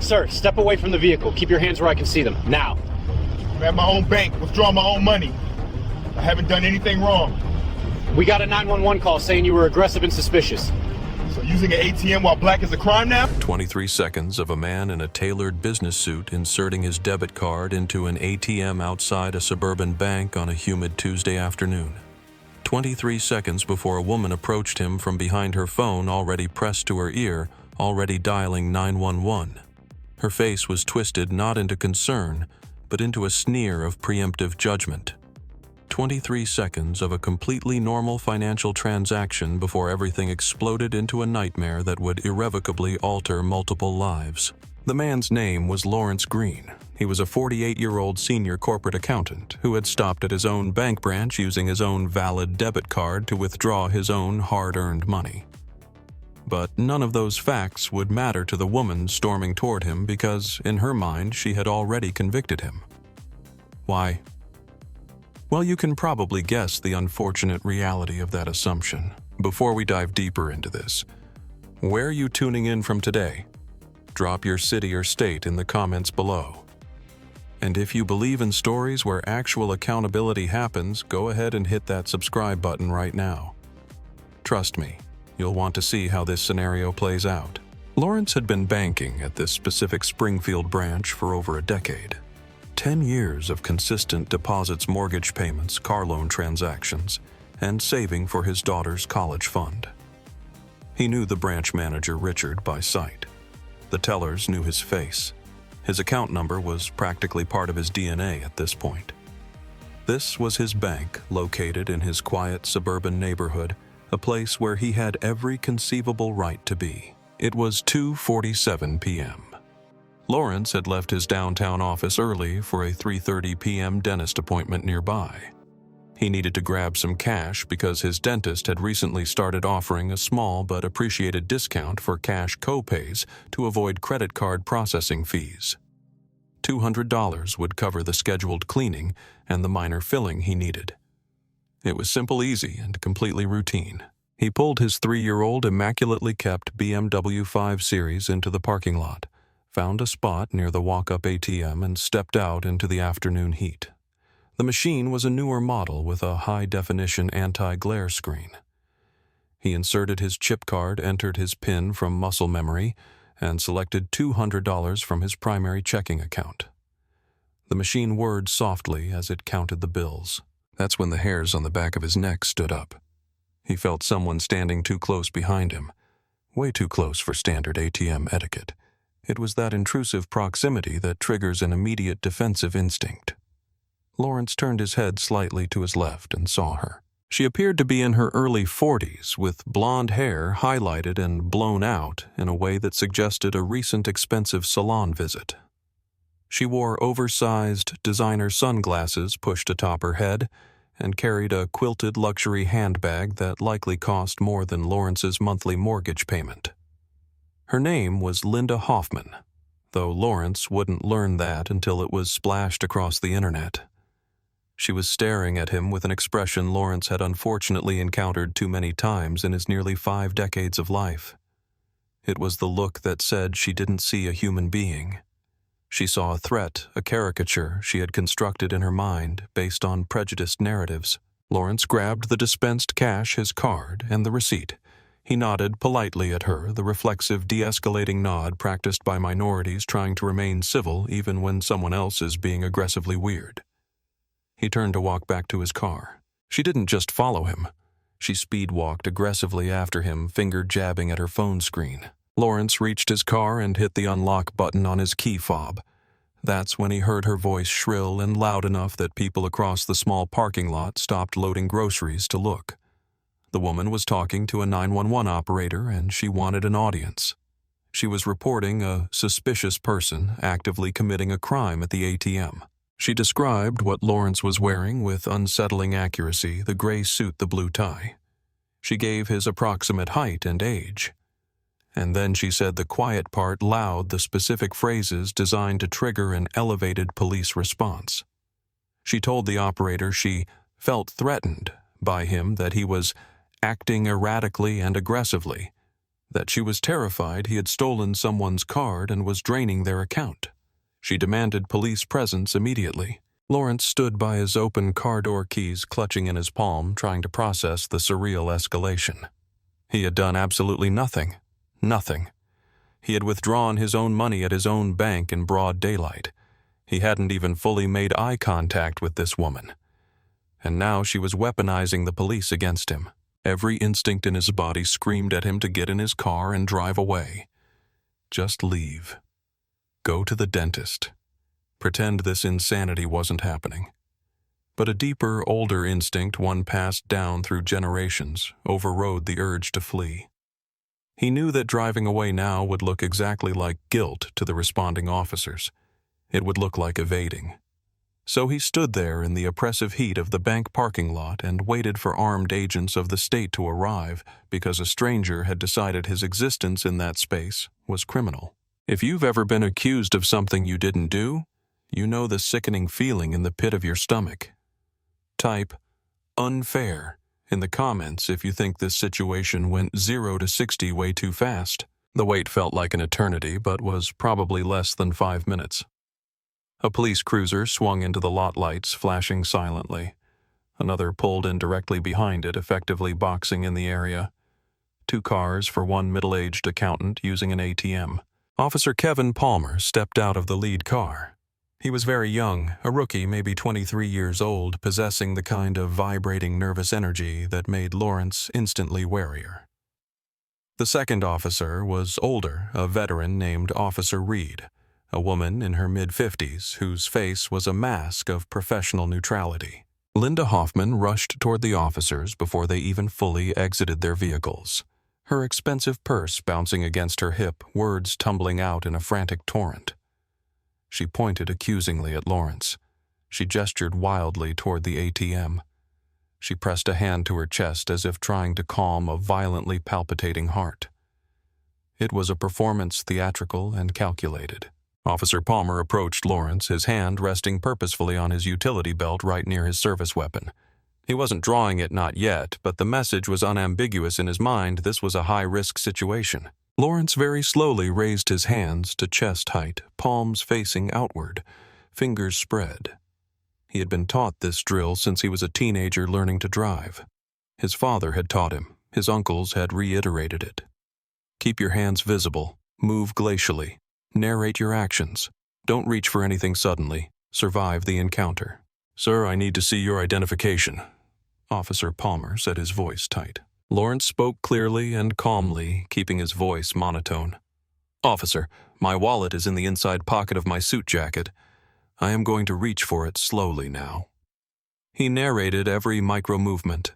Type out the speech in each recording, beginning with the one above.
Sir, step away from the vehicle. Keep your hands where I can see them. Now. I'm at my own bank, withdrawing my own money. I haven't done anything wrong. We got a 911 call saying you were aggressive and suspicious. So using an ATM while black is a crime now? 23 seconds of a man in a tailored business suit inserting his debit card into an ATM outside a suburban bank on a humid Tuesday afternoon. 23 seconds before a woman approached him from behind her phone already pressed to her ear, already dialing 911. Her face was twisted not into concern, but into a sneer of preemptive judgment. 23 seconds of a completely normal financial transaction before everything exploded into a nightmare that would irrevocably alter multiple lives. The man's name was Lawrence Green. He was a 48-year-old senior corporate accountant who had stopped at his own bank branch using his own valid debit card to withdraw his own hard-earned money. But none of those facts would matter to the woman storming toward him because, in her mind, she had already convicted him. Why? Well, you can probably guess the unfortunate reality of that assumption. Before we dive deeper into this, where are you tuning in from today? Drop your city or state in the comments below. And if you believe in stories where actual accountability happens, go ahead and hit that subscribe button right now. Trust me, you'll want to see how this scenario plays out. Lawrence had been banking at this specific Springfield branch for over a decade. 10 years of consistent deposits, mortgage payments, car loan transactions, and saving for his daughter's college fund. He knew the branch manager, Richard, by sight. The tellers knew his face. His account number was practically part of his DNA at this point. This was his bank, located in his quiet suburban neighborhood, a place where he had every conceivable right to be. It was 2:47 p.m. Lawrence had left his downtown office early for a 3:30 p.m. dentist appointment nearby. He needed to grab some cash because his dentist had recently started offering a small but appreciated discount for cash co-pays to avoid credit card processing fees. $200 would cover the scheduled cleaning and the minor filling he needed. It was simple, easy, and completely routine. He pulled his 3-year-old immaculately kept BMW 5 Series into the parking lot, found a spot near the walk-up ATM, and stepped out into the afternoon heat. The machine was a newer model with a high-definition anti-glare screen. He inserted his chip card, entered his PIN from muscle memory, and selected $200 from his primary checking account. The machine whirred softly as it counted the bills. That's when the hairs on the back of his neck stood up. He felt someone standing too close behind him, way too close for standard ATM etiquette. It was that intrusive proximity that triggers an immediate defensive instinct. Lawrence turned his head slightly to his left and saw her. She appeared to be in her early 40s, with blonde hair highlighted and blown out in a way that suggested a recent expensive salon visit. She wore oversized designer sunglasses pushed atop her head and carried a quilted luxury handbag that likely cost more than Lawrence's monthly mortgage payment. Her name was Linda Hoffman, though Lawrence wouldn't learn that until it was splashed across the internet. She was staring at him with an expression Lawrence had unfortunately encountered too many times in his nearly 5 decades of life. It was the look that said she didn't see a human being. She saw a threat, a caricature she had constructed in her mind based on prejudiced narratives. Lawrence grabbed the dispensed cash, his card, and the receipt. He nodded politely at her, the reflexive de-escalating nod practiced by minorities trying to remain civil even when someone else is being aggressively weird. He turned to walk back to his car. She didn't just follow him. She speed-walked aggressively after him, finger jabbing at her phone screen. Lawrence reached his car and hit the unlock button on his key fob. That's when he heard her voice shrill and loud enough that people across the small parking lot stopped loading groceries to look. The woman was talking to a 911 operator, and she wanted an audience. She was reporting a suspicious person actively committing a crime at the ATM. She described what Lawrence was wearing with unsettling accuracy, the gray suit, the blue tie. She gave his approximate height and age. And then she said the quiet part loud, the specific phrases designed to trigger an elevated police response. She told the operator she felt threatened by him, that he was acting erratically and aggressively, that she was terrified he had stolen someone's card and was draining their account. She demanded police presence immediately. Lawrence stood by his open car door keys clutching in his palm, trying to process the surreal escalation. He had done absolutely nothing. Nothing. He had withdrawn his own money at his own bank in broad daylight. He hadn't even fully made eye contact with this woman. And now she was weaponizing the police against him. Every instinct in his body screamed at him to get in his car and drive away. Just leave. Go to the dentist. Pretend this insanity wasn't happening. But a deeper, older instinct, one passed down through generations, overrode the urge to flee. He knew that driving away now would look exactly like guilt to the responding officers. It would look like evading. So he stood there in the oppressive heat of the bank parking lot and waited for armed agents of the state to arrive because a stranger had decided his existence in that space was criminal. If you've ever been accused of something you didn't do, you know the sickening feeling in the pit of your stomach. Type unfair in the comments if you think this situation went 0 to 60 way too fast. The wait felt like an eternity, but was probably less than 5 minutes. A police cruiser swung into the lot lights, flashing silently. Another pulled in directly behind it, effectively boxing in the area. 2 cars for one middle-aged accountant using an ATM. Officer Kevin Palmer stepped out of the lead car. He was very young, a rookie, maybe 23 years old, possessing the kind of vibrating nervous energy that made Lawrence instantly warier. The second officer was older, a veteran named Officer Reed, a woman in her mid-50s whose face was a mask of professional neutrality. Linda Hoffman rushed toward the officers before they even fully exited their vehicles, her expensive purse bouncing against her hip, words tumbling out in a frantic torrent. She pointed accusingly at Lawrence. She gestured wildly toward the ATM. She pressed a hand to her chest as if trying to calm a violently palpitating heart. It was a performance theatrical and calculated. Officer Palmer approached Lawrence, his hand resting purposefully on his utility belt right near his service weapon. He wasn't drawing it, not yet, but the message was unambiguous in his mind. This was a high-risk situation. Lawrence very slowly raised his hands to chest height, palms facing outward, fingers spread. He had been taught this drill since he was a teenager learning to drive. His father had taught him. His uncles had reiterated it. Keep your hands visible. Move glacially. Narrate your actions. Don't reach for anything suddenly. Survive the encounter. "Sir, I need to see your identification," Officer Palmer said, his voice tight. Lawrence spoke clearly and calmly, keeping his voice monotone. "Officer, my wallet is in the inside pocket of my suit jacket. I am going to reach for it slowly now." He narrated every micro-movement.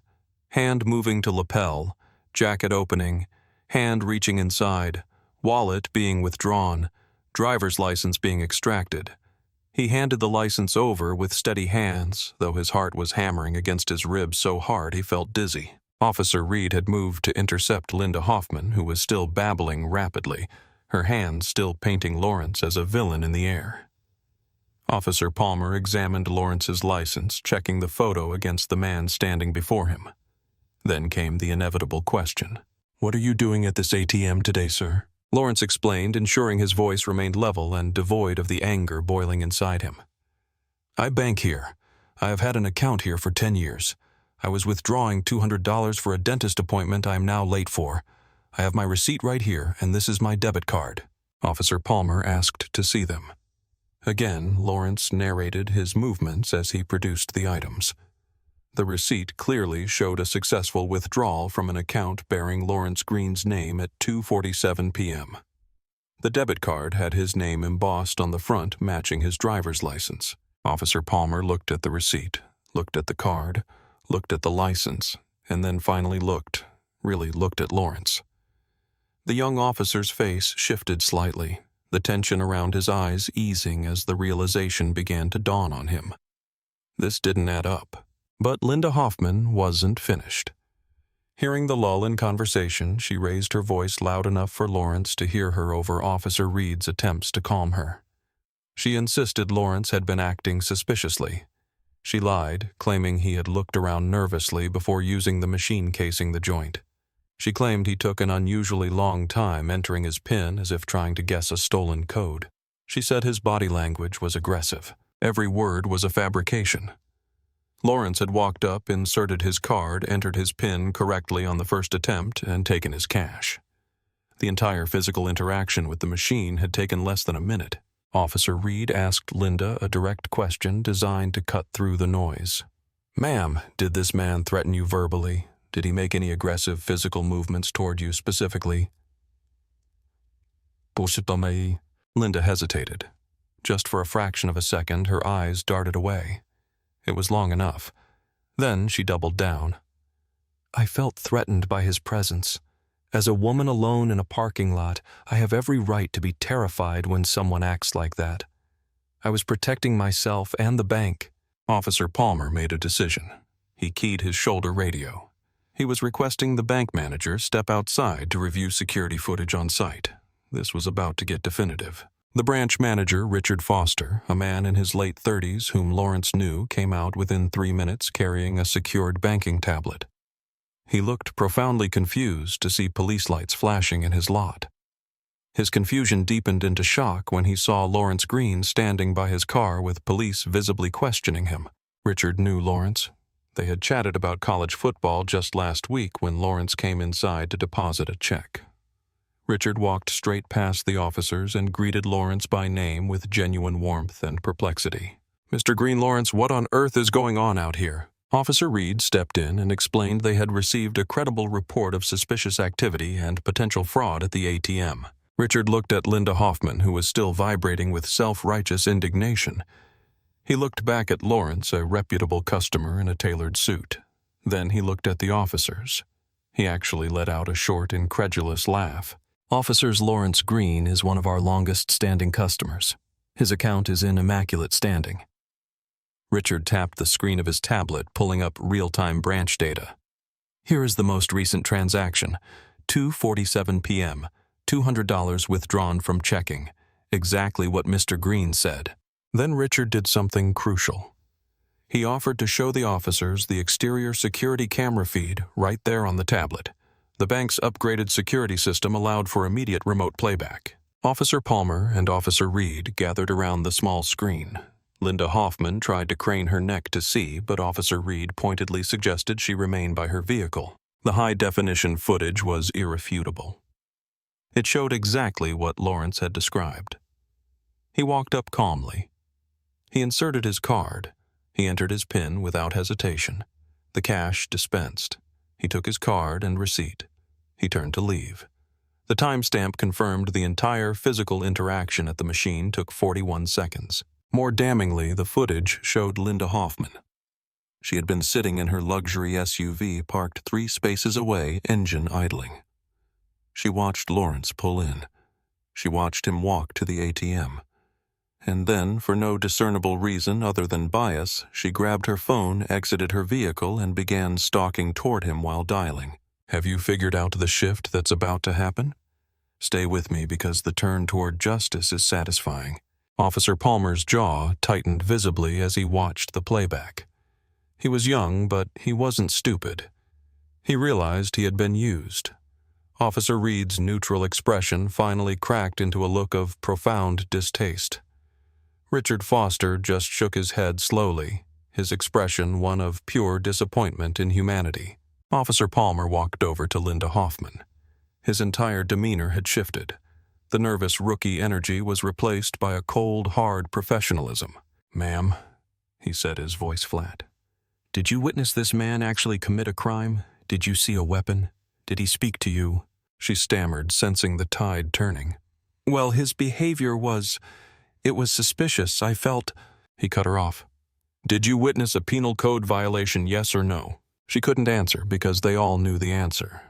Hand moving to lapel, jacket opening, hand reaching inside, wallet being withdrawn, driver's license being extracted. He handed the license over with steady hands, though his heart was hammering against his ribs so hard he felt dizzy. Officer Reed had moved to intercept Linda Hoffman, who was still babbling rapidly, her hands still painting Lawrence as a villain in the air. Officer Palmer examined Lawrence's license, checking the photo against the man standing before him. Then came the inevitable question. "What are you doing at this ATM today, sir?" Lawrence explained, ensuring his voice remained level and devoid of the anger boiling inside him. "I bank here. I have had an account here for 10 years. I was withdrawing $200 for a dentist appointment I am now late for. I have my receipt right here, and this is my debit card." Officer Palmer asked to see them. Again, Lawrence narrated his movements as he produced the items. The receipt clearly showed a successful withdrawal from an account bearing Lawrence Green's name at 2:47 p.m. The debit card had his name embossed on the front, matching his driver's license. Officer Palmer looked at the receipt, looked at the card, looked at the license, and then finally really looked at Lawrence. The young officer's face shifted slightly, the tension around his eyes easing as the realization began to dawn on him. This didn't add up. But Linda Hoffman wasn't finished. Hearing the lull in conversation, she raised her voice loud enough for Lawrence to hear her over Officer Reed's attempts to calm her. She insisted Lawrence had been acting suspiciously. She lied, claiming he had looked around nervously before using the machine casing the joint. She claimed he took an unusually long time entering his PIN as if trying to guess a stolen code. She said his body language was aggressive. Every word was a fabrication. Lawrence had walked up, inserted his card, entered his PIN correctly on the first attempt, and taken his cash. The entire physical interaction with the machine had taken less than a minute. Officer Reed asked Linda a direct question designed to cut through the noise. "Ma'am, did this man threaten you verbally? Did he make any aggressive physical movements toward you specifically?" Linda hesitated. Just for a fraction of a second, her eyes darted away. It was long enough. Then she doubled down. "I felt threatened by his presence. As a woman alone in a parking lot, I have every right to be terrified when someone acts like that. I was protecting myself and the bank." Officer Palmer made a decision. He keyed his shoulder radio. He was requesting the bank manager step outside to review security footage on site. This was about to get definitive. The branch manager, Richard Foster, a man in his late 30s whom Lawrence knew, came out within 3 minutes carrying a secured banking tablet. He looked profoundly confused to see police lights flashing in his lot. His confusion deepened into shock when he saw Lawrence Green standing by his car with police visibly questioning him. Richard knew Lawrence. They had chatted about college football just last week when Lawrence came inside to deposit a check. Richard walked straight past the officers and greeted Lawrence by name with genuine warmth and perplexity. "Mr. Green, Lawrence, what on earth is going on out here?" Officer Reed stepped in and explained they had received a credible report of suspicious activity and potential fraud at the ATM. Richard looked at Linda Hoffman, who was still vibrating with self-righteous indignation. He looked back at Lawrence, a reputable customer in a tailored suit. Then he looked at the officers. He actually let out a short, incredulous laugh. "Officers Lawrence Green is one of our longest-standing customers. His account is in immaculate standing." Richard tapped the screen of his tablet, pulling up real-time branch data. "Here is the most recent transaction, 2:47 p.m., $200 withdrawn from checking, exactly what Mr. Green said." Then Richard did something crucial. He offered to show the officers the exterior security camera feed right there on the tablet. The bank's upgraded security system allowed for immediate remote playback. Officer Palmer and Officer Reed gathered around the small screen. Linda Hoffman tried to crane her neck to see, but Officer Reed pointedly suggested she remain by her vehicle. The high-definition footage was irrefutable. It showed exactly what Lawrence had described. He walked up calmly. He inserted his card. He entered his PIN without hesitation. The cash dispensed. He took his card and receipt. He turned to leave. The timestamp confirmed the entire physical interaction at the machine took 41 seconds. More damningly, the footage showed Linda Hoffman. She had been sitting in her luxury SUV parked 3 spaces away, engine idling. She watched Lawrence pull in. She watched him walk to the ATM. And then, for no discernible reason other than bias, she grabbed her phone, exited her vehicle, and began stalking toward him while dialing. "Have you figured out the shift that's about to happen? Stay with me because the turn toward justice is satisfying." Officer Palmer's jaw tightened visibly as he watched the playback. He was young, but he wasn't stupid. He realized he had been used. Officer Reed's neutral expression finally cracked into a look of profound distaste. Richard Foster just shook his head slowly, his expression one of pure disappointment in humanity. Officer Palmer walked over to Linda Hoffman. His entire demeanor had shifted. The nervous rookie energy was replaced by a cold, hard professionalism. "Ma'am," he said, his voice flat, "did you witness this man actually commit a crime? Did you see a weapon? Did he speak to you?" She stammered, sensing the tide turning. "Well, his behavior was... It was suspicious. I felt..." He cut her off. "Did you witness a penal code violation, yes or no?" She couldn't answer because they all knew the answer.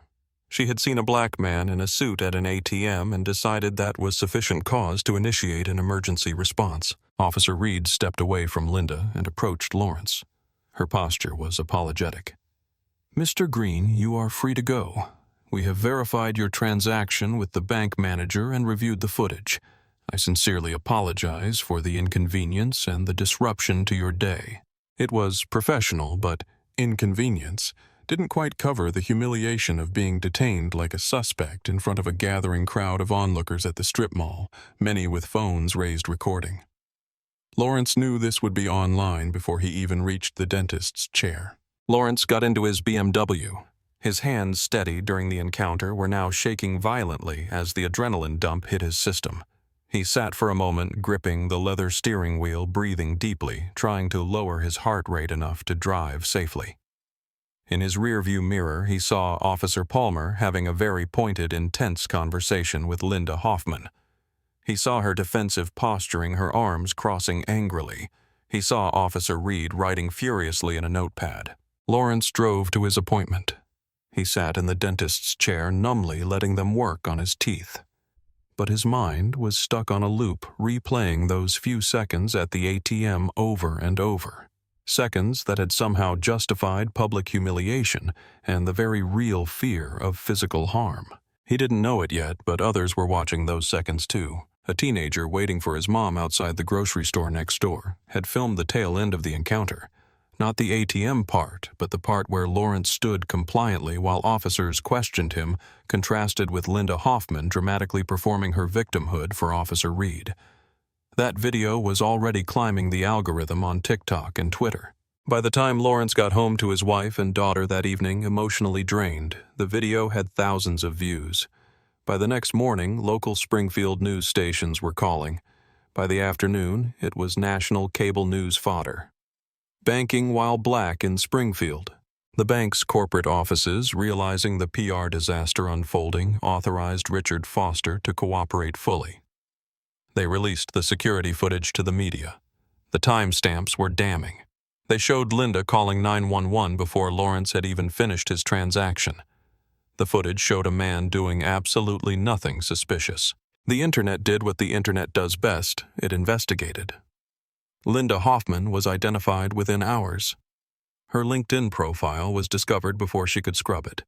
She had seen a black man in a suit at an ATM and decided that was sufficient cause to initiate an emergency response. Officer Reed stepped away from Linda and approached Lawrence. Her posture was apologetic. "Mr. Green, you are free to go. We have verified your transaction with the bank manager and reviewed the footage. I sincerely apologize for the inconvenience and the disruption to your day. It was professional, but inconvenience didn't quite cover the humiliation of being detained like a suspect in front of a gathering crowd of onlookers at the strip mall, many with phones raised recording. Lawrence knew this would be online before he even reached the dentist's chair. Lawrence got into his BMW. His hands, steady during the encounter, were now shaking violently as the adrenaline dump hit his system. He sat for a moment, gripping the leather steering wheel, breathing deeply, trying to lower his heart rate enough to drive safely. In his rearview mirror, he saw Officer Palmer having a very pointed, intense conversation with Linda Hoffman. He saw her defensive posturing, her arms crossing angrily. He saw Officer Reed writing furiously in a notepad. Lawrence drove to his appointment. He sat in the dentist's chair, numbly letting them work on his teeth. But his mind was stuck on a loop, replaying those few seconds at the ATM over and over. Seconds that had somehow justified public humiliation and the very real fear of physical harm. He didn't know it yet, but others were watching those seconds too. A teenager waiting for his mom outside the grocery store next door had filmed the tail end of the encounter. Not the ATM part, but the part where Lawrence stood compliantly while officers questioned him, contrasted with Linda Hoffman dramatically performing her victimhood for Officer Reed. That video was already climbing the algorithm on TikTok and Twitter. By the time Lawrence got home to his wife and daughter that evening, emotionally drained, the video had thousands of views. By the next morning, local Springfield news stations were calling. By the afternoon, it was national cable news fodder. Banking while black in Springfield. The bank's corporate offices, realizing the PR disaster unfolding, authorized Richard Foster to cooperate fully. They released the security footage to the media. The timestamps were damning. They showed Linda calling 911 before Lawrence had even finished his transaction. The footage showed a man doing absolutely nothing suspicious. The internet did what the internet does best: it investigated. Linda Hoffman was identified within hours. Her LinkedIn profile was discovered before she could scrub it.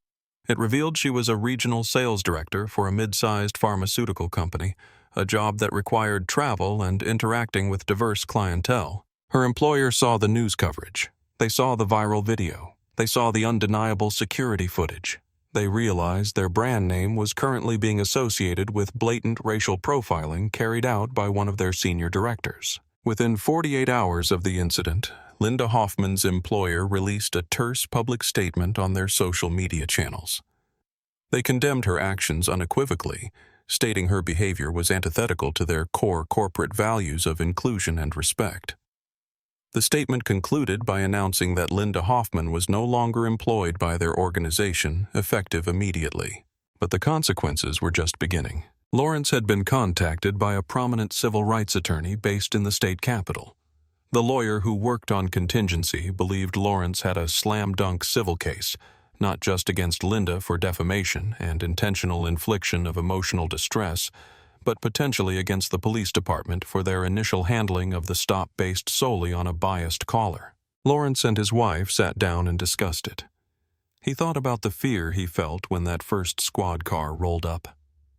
It revealed she was a regional sales director for a mid-sized pharmaceutical company, a job that required travel and interacting with diverse clientele. Her employer saw the news coverage. They saw the viral video. They saw the undeniable security footage. They realized their brand name was currently being associated with blatant racial profiling carried out by one of their senior directors. Within 48 hours of the incident, Linda Hoffman's employer released a terse public statement on their social media channels. They condemned her actions unequivocally, stating her behavior was antithetical to their core corporate values of inclusion and respect. The statement concluded by announcing that Linda Hoffman was no longer employed by their organization, effective immediately. But the consequences were just beginning. Lawrence had been contacted by a prominent civil rights attorney based in the state capital. The lawyer who worked on contingency believed Lawrence had a slam-dunk civil case, not just against Linda for defamation and intentional infliction of emotional distress, but potentially against the police department for their initial handling of the stop based solely on a biased caller. Lawrence and his wife sat down and discussed it. He thought about the fear he felt when that first squad car rolled up.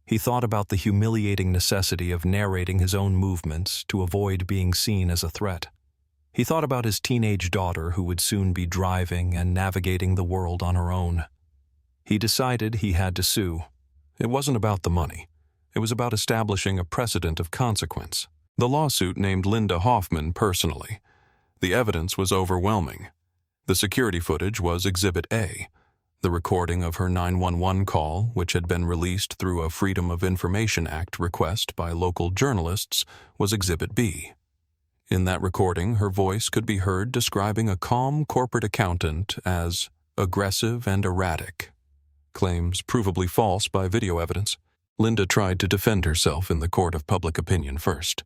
He thought about the humiliating necessity of narrating his own movements to avoid being seen as a threat. He thought about his teenage daughter who would soon be driving and navigating the world on her own. He decided he had to sue. It wasn't about the money. It was about establishing a precedent of consequence. The lawsuit named Linda Hoffman personally. The evidence was overwhelming. The security footage was Exhibit A. The recording of her 911 call, which had been released through a Freedom of Information Act request by local journalists, was Exhibit B. In that recording, her voice could be heard describing a calm corporate accountant as aggressive and erratic. Claims provably false by video evidence. Linda tried to defend herself in the court of public opinion first.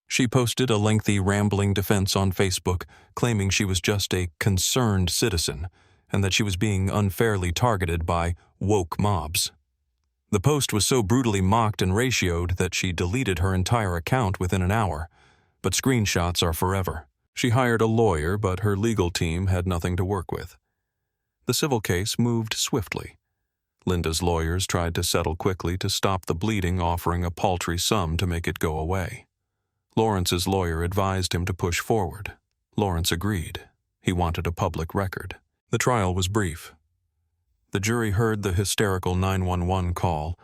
She posted a lengthy, rambling defense on Facebook, claiming she was just a concerned citizen and that she was being unfairly targeted by woke mobs. The post was so brutally mocked and ratioed that she deleted her entire account within an hour, but screenshots are forever. She hired a lawyer, but her legal team had nothing to work with. The civil case moved swiftly. Linda's lawyers tried to settle quickly to stop the bleeding, offering a paltry sum to make it go away. Lawrence's lawyer advised him to push forward. Lawrence agreed. He wanted a public record. The trial was brief. The jury heard the hysterical 911 call.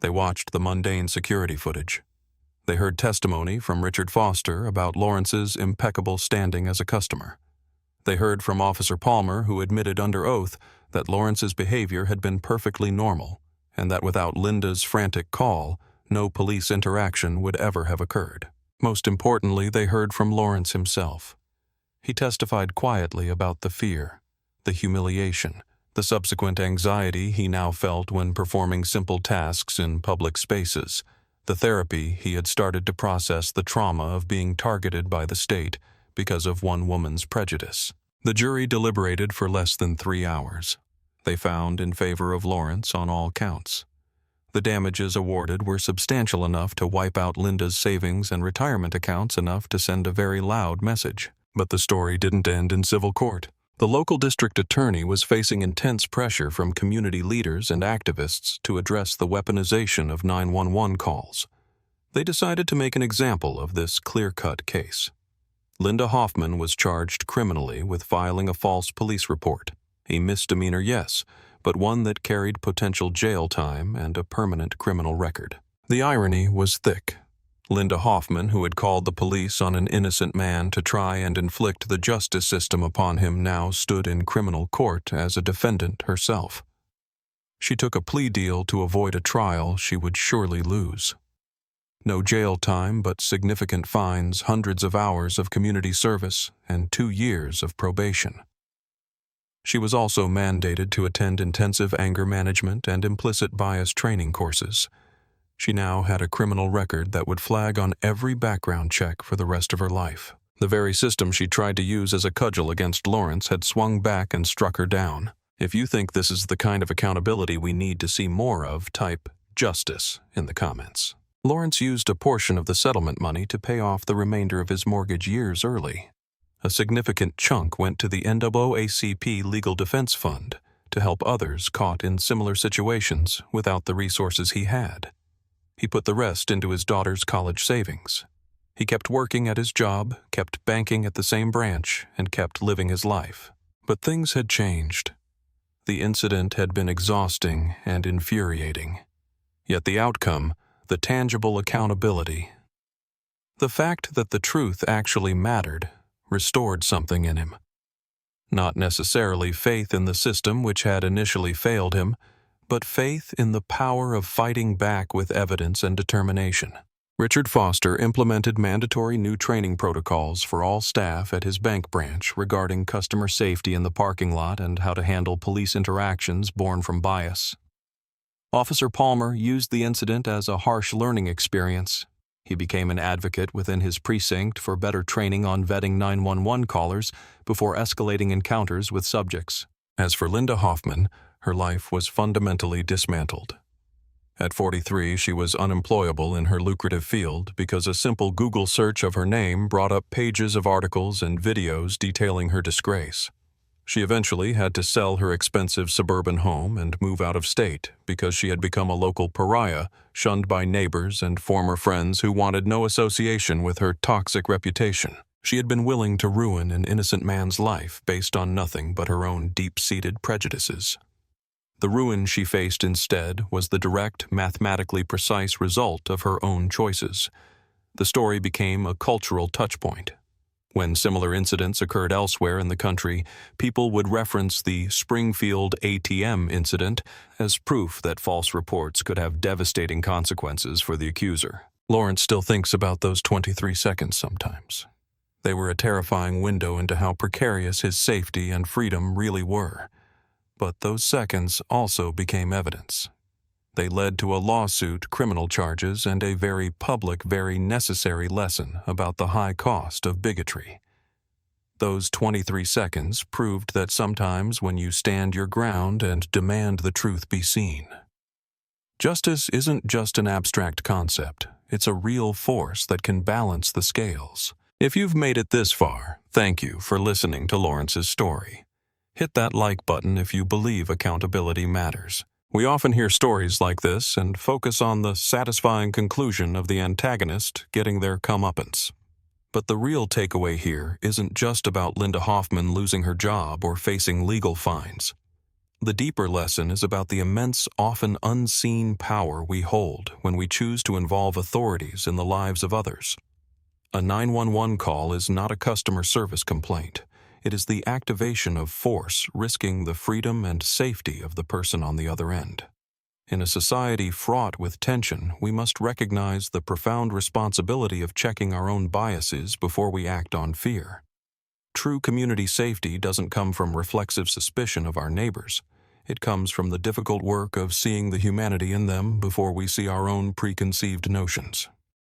They watched the mundane security footage. They heard testimony from Richard Foster about Lawrence's impeccable standing as a customer. They heard from Officer Palmer, who admitted under oath that Lawrence's behavior had been perfectly normal, and that without Linda's frantic call, no police interaction would ever have occurred. Most importantly, they heard from Lawrence himself. He testified quietly about the fear, the humiliation, the subsequent anxiety he now felt when performing simple tasks in public spaces, the therapy he had started to process the trauma of being targeted by the state because of one woman's prejudice. The jury deliberated for less than 3 hours. They found in favor of Lawrence on all counts. The damages awarded were substantial enough to wipe out Linda's savings and retirement accounts enough to send a very loud message. But the story didn't end in civil court. The local district attorney was facing intense pressure from community leaders and activists to address the weaponization of 911 calls. They decided to make an example of this clear-cut case. Linda Hoffman was charged criminally with filing a false police report. A misdemeanor, yes, but one that carried potential jail time and a permanent criminal record. The irony was thick. Linda Hoffman, who had called the police on an innocent man to try and inflict the justice system upon him, now stood in criminal court as a defendant herself. She took a plea deal to avoid a trial she would surely lose. No jail time, but significant fines, hundreds of hours of community service, and 2 years of probation. She was also mandated to attend intensive anger management and implicit bias training courses. She now had a criminal record that would flag on every background check for the rest of her life. The very system she tried to use as a cudgel against Lawrence had swung back and struck her down. If you think this is the kind of accountability we need to see more of, type "justice" in the comments. Lawrence used a portion of the settlement money to pay off the remainder of his mortgage years early. A significant chunk went to the NAACP Legal Defense Fund to help others caught in similar situations without the resources he had. He put the rest into his daughter's college savings. He kept working at his job, kept banking at the same branch, and kept living his life. But things had changed. The incident had been exhausting and infuriating. Yet the outcome, the tangible accountability, the fact that the truth actually mattered, restored something in him. Not necessarily faith in the system which had initially failed him, but faith in the power of fighting back with evidence and determination. Richard Foster implemented mandatory new training protocols for all staff at his bank branch regarding customer safety in the parking lot and how to handle police interactions born from bias. Officer Palmer used the incident as a harsh learning experience. He became an advocate within his precinct for better training on vetting 911 callers before escalating encounters with subjects. As for Linda Hoffman, her life was fundamentally dismantled. At 43, she was unemployable in her lucrative field because a simple Google search of her name brought up pages of articles and videos detailing her disgrace. She eventually had to sell her expensive suburban home and move out of state because she had become a local pariah, shunned by neighbors and former friends who wanted no association with her toxic reputation. She had been willing to ruin an innocent man's life based on nothing but her own deep-seated prejudices. The ruin she faced instead was the direct, mathematically precise result of her own choices. The story became a cultural touchpoint. When similar incidents occurred elsewhere in the country, people would reference the Springfield ATM incident as proof that false reports could have devastating consequences for the accuser. Lawrence still thinks about those 23 seconds sometimes. They were a terrifying window into how precarious his safety and freedom really were. But those seconds also became evidence. They led to a lawsuit, criminal charges, and a very public, very necessary lesson about the high cost of bigotry. Those 23 seconds proved that sometimes when you stand your ground and demand the truth be seen. Justice isn't just an abstract concept. It's a real force that can balance the scales. If you've made it this far, thank you for listening to Lawrence's story. Hit that like button if you believe accountability matters. We often hear stories like this and focus on the satisfying conclusion of the antagonist getting their comeuppance. But the real takeaway here isn't just about Linda Hoffman losing her job or facing legal fines. The deeper lesson is about the immense, often unseen power we hold when we choose to involve authorities in the lives of others. A 911 call is not a customer service complaint. It is the activation of force risking the freedom and safety of the person on the other end. In a society fraught with tension, we must recognize the profound responsibility of checking our own biases before we act on fear. True community safety doesn't come from reflexive suspicion of our neighbors. It comes from the difficult work of seeing the humanity in them before we see our own preconceived notions.